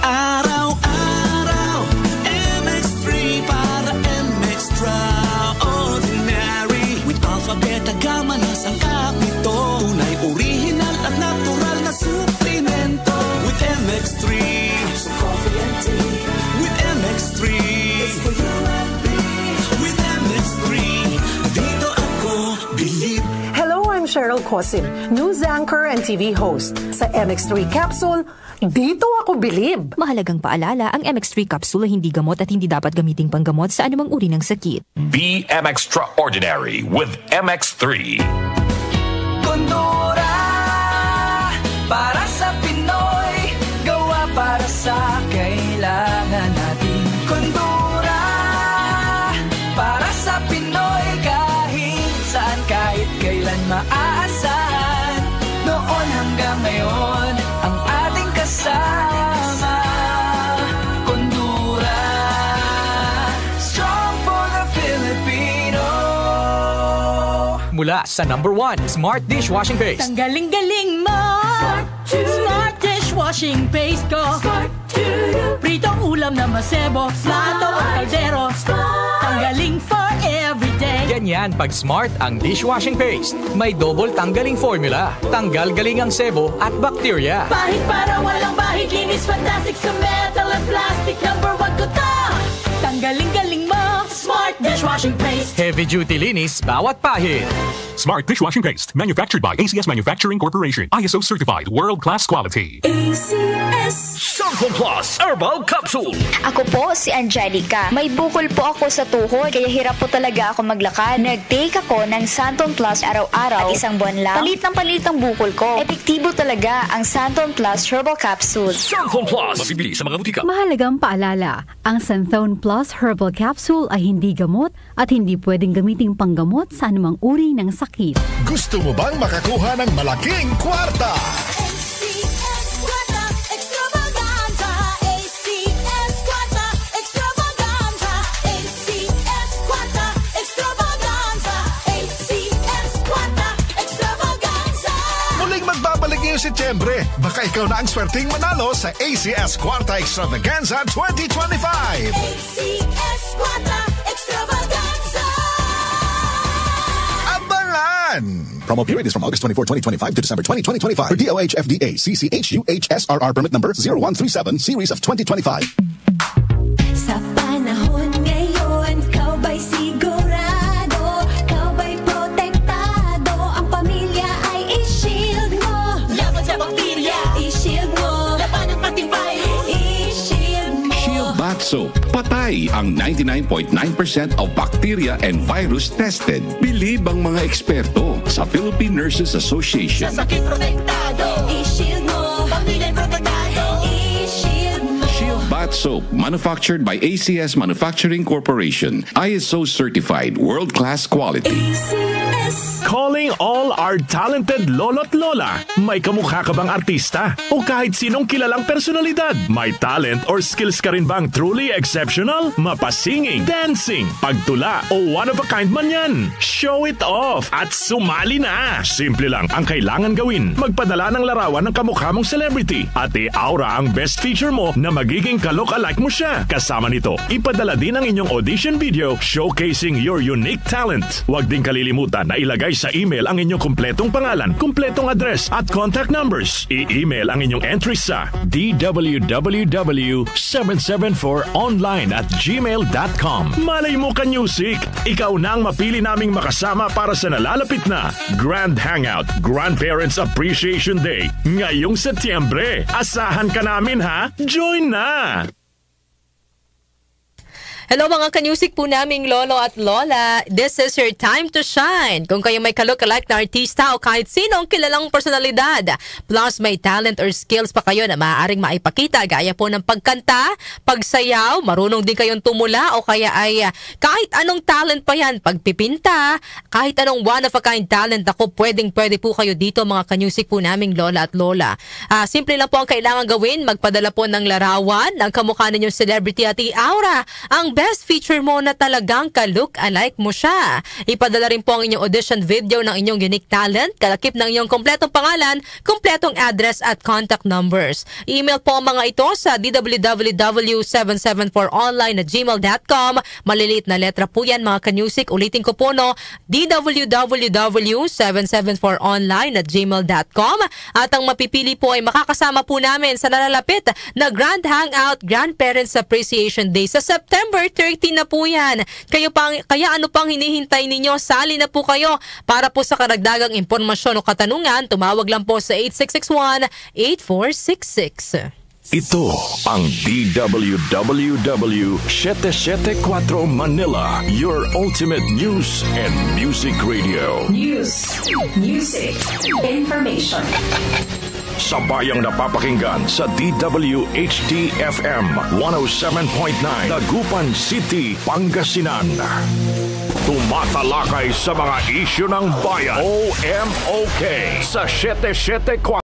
Araw-araw, MX3 para MX-Traordinary. With Alpha, Beta, Gamma na sangkap nito. Tunay, original at natural na suplemento. With MX3, so coffee and tea. With MX3, it's for you and me. With MX3, dito ako believe. Hello, I'm Cheryl Cosim, news anchor and TV host. Sa MX3 Capsule, dito ako bilib. Mahalagang paalala, ang MX3 capsule ay hindi gamot at hindi dapat gamiting panggamot sa anumang uri ng sakit. Be MX-Traordinary with MX3. Kondora, para sa Pinoy, gawa para sa kailangan natin. Kondora, para sa Pinoy, kahit saan, kahit kailan maaasahan. Noon hanggang ngayon, ang ating kasama. Kondora, strong for the Filipino. Mula sa #1 Smart Dishwashing Paste. Ang galing-galing mo! Smart Dishwashing Paste ko! Pritong ulam na masebo, plato o kaldero. Ang galing for everyday. Ganyan pag Smart ang dishwashing paste. May double tanggaling formula. Tanggal galing ang sebo at bacteria. Bahid para walang bahid, linis fantastic sa metal at plastic. #1 ko to! Tanggaling-galing mo! Smart Dishwashing Paste. Heavy duty linis bawat pahid. Smart Dishwashing Paste, manufactured by ACS Manufacturing Corporation. ISO certified, world-class quality. ACS. Santon Plus Herbal Capsule. Ako po si Angelica. May bukol po ako sa tuhod, kaya hirap po talaga ako maglakad. Nag-take ako ng Santon Plus araw-araw at isang buwan lang. Palit ang bukol ko. Epektibo talaga ang Santon Plus Herbal Capsule. Santon Plus. Mabibili sa mga butika. Mahalagang paalala, ang Santon Plus Herbal Capsule ay hindi gamot at hindi pwedeng gamiting panggamot sa anumang uri ng sakit. Gusto mo bang makakuha ng malaking kwarta? ACS Kwarta Extravaganza. ACS Kwarta Extravaganza. ACS Kwarta Extravaganza. ACS Kwarta Extravaganza. Muling magbabalik ngayong Setyembre. Baka ikaw na ang swerteng manalo sa ACS Kwarta Extravaganza 2025. ACS Kwarta Extravaganza. Promo period is from August 24, 2025 to December 20, 2025 for DOH FDA CCH UHSRR permit number 0137 series of 2025. Sa panahon ngayon, kau ba'y sigurado? Kau ba'y protektado? Ang pamilya ay i-shield mo. Laban sa bakterya, i-shield mo. Laban at matibay, i-shield mo. Shield Bath Soap. Patay ang 99.9% of bacteria and virus tested. Bilib ang mga eksperto sa Philippine Nurses Association. Sa sakit protektado, i-shield mo. Pamilya protektado, i-shield mo. Shield Bath Soap, manufactured by ACS Manufacturing Corporation. ISO certified, world-class quality. ACS. Calling all our talented lolo't lola. May kamukha ka bang artista? O kahit sinong kilalang personalidad? May talent or skills ka rin bang truly exceptional? Mapasinging, dancing, pagtula o one of a kind man yan? Show it off at sumali na! Simple lang ang kailangan gawin. Magpadala ng larawan ng kamukha mong celebrity at i-aura ang best feature mo na magiging ka-look-alike mo siya. Kasama nito, ipadala din ang inyong audition video showcasing your unique talent. Huwag din kalilimutan na ilagay sa email ang inyong kumpletong pangalan, kumpletong address at contact numbers. I-email ang inyong entries sa dww774online@gmail.com. Malay mo ka music! Ikaw na ang mapili naming makasama para sa nalalapit na Grand Hangout Grandparents Appreciation Day ngayong Setyembre. Asahan ka namin ha! Join na! Hello mga kanyusik po naming lolo at lola. This is your time to shine. Kung kayo may ka-look-alike na artista o kahit sinong kilalang personalidad, plus may talent or skills pa kayo na maaaring maipakita gaya po ng pagkanta, pagsayaw, marunong din kayong tumula o kaya ay kahit anong talent pa yan, pagpipinta, kahit anong one-of-a-kind talent, ako pwedeng-pwede po kayo dito mga kanyusik po naming lola at lola. Simple lang po ang kailangan gawin, magpadala po ng larawan ng kamukha ninyong celebrity at i-aura ang ang best feature mo na talagang ka-look-alike mo siya. Ipadala rin po ang inyong audition video ng inyong unique talent, kalakip ng inyong kompletong pangalan, kompletong address at contact numbers. Email po ang mga ito sa www.774online@gmail.com. Maliliit na letra po yan mga ka-music. Ulitin ko po no, www.774online@gmail.com. At ang mapipili po ay makakasama po namin sa nalalapit na Grand Hangout Grandparents Appreciation Day sa September 13 na po yan. Kaya ano pang hinihintay ninyo? Sali na po kayo. Para po sa karagdagang impormasyon o katanungan, tumawag lang po sa 8661-8466. Ito ang DWWW 774 Manila, your ultimate news and music radio. News, music, information. Sabayang napapakinggan sa DWHD-FM 107.9 Dagupan City, Pangasinan. Tumatalakay sa mga isyu ng bayan. OMOK sa 774